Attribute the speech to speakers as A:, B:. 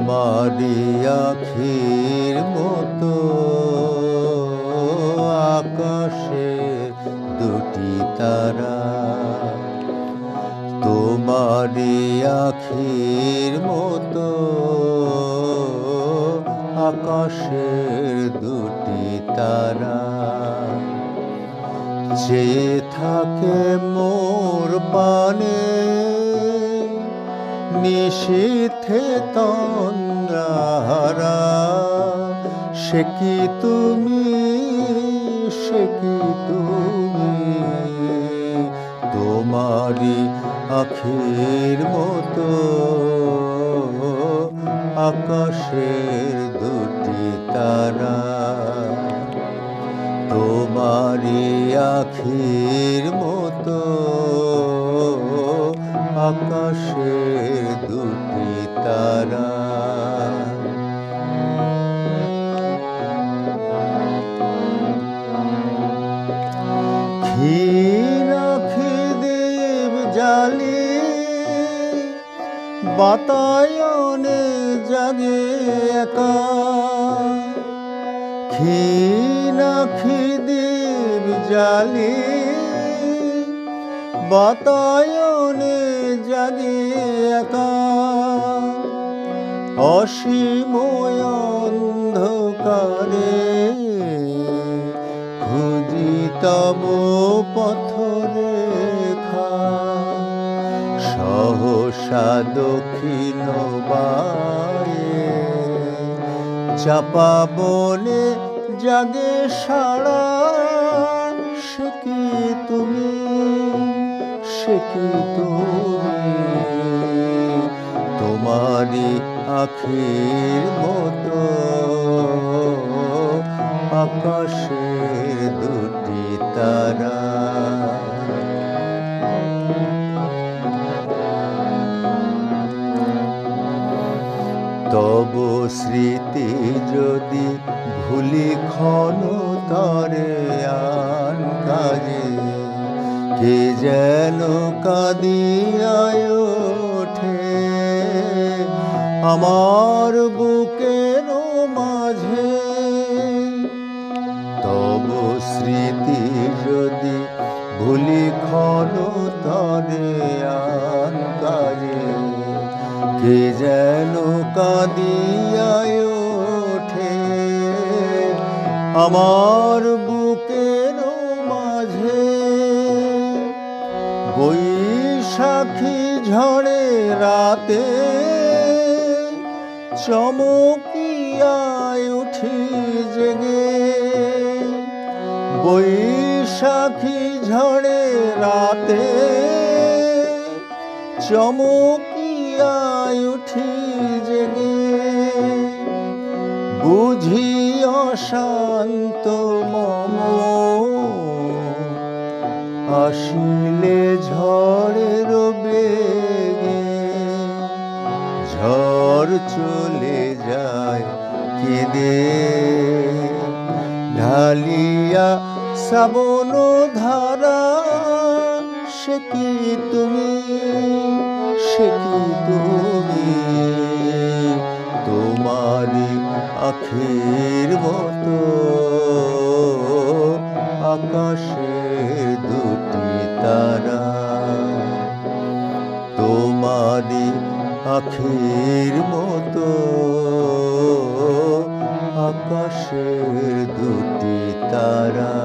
A: তোমারি আখির মতো আকাশে দুটি তারা, তোমারি আখির মতো আকাশের দুটি তারা, চেয়ে থাকে মোর পানে নিশীথে তন্দ্রাহারা। সে কি তুমি, সে কি তুমি, তোমারি আখির মতো আকাশের দুটি তারা, তোমারি আখির মতো আকাশের দুটি তারা। ক্ষীণ ক্ষিদীপ জালি বাতায়নে জাগে একা, ক্ষীণ ক্ষিদীপ জালি বাতায়নে জাগে একা। অসীম অন্ধকারে খুঁজি তব পথরেখা, সহসা দক্ষিণ বায়ে চাপা বনে জাগে সাড়া। সে কি তুমি, সে কি তুমি, তোমারি আখির মতো আকাশের দুটি তারা। তব স্মৃতি যদি ভুলি ক্ষণ তরে আন কাজে, কে যেন কাঁদিয়ায় ওঠে আমার বুকের মাঝে। তব স্মৃতি যদি ভুলি ক্ষণ তরে আন কাজে, কে যেন কাঁদিয়ায় ওঠে আমার বুকের মাঝে। বৈশাখী ঝড়ে রাতে চমকিয়ায় উঠি জেগে, বৈশাখী ঝড়ে রাতে চমকিয়ায় উঠি জেগে। বুঝি অশান্ত মম আসিলে ঝড়ের বেগে, ঝড় চলে যায় কেঁদে ঢালিয়া শ্রাবণ ধারা। সে কি তুমি, সে কি তুমি, তোমারি আখির মতো আকাশের দুটি তারা, তোমারি আখির মতো আকাশের দুটি তারা।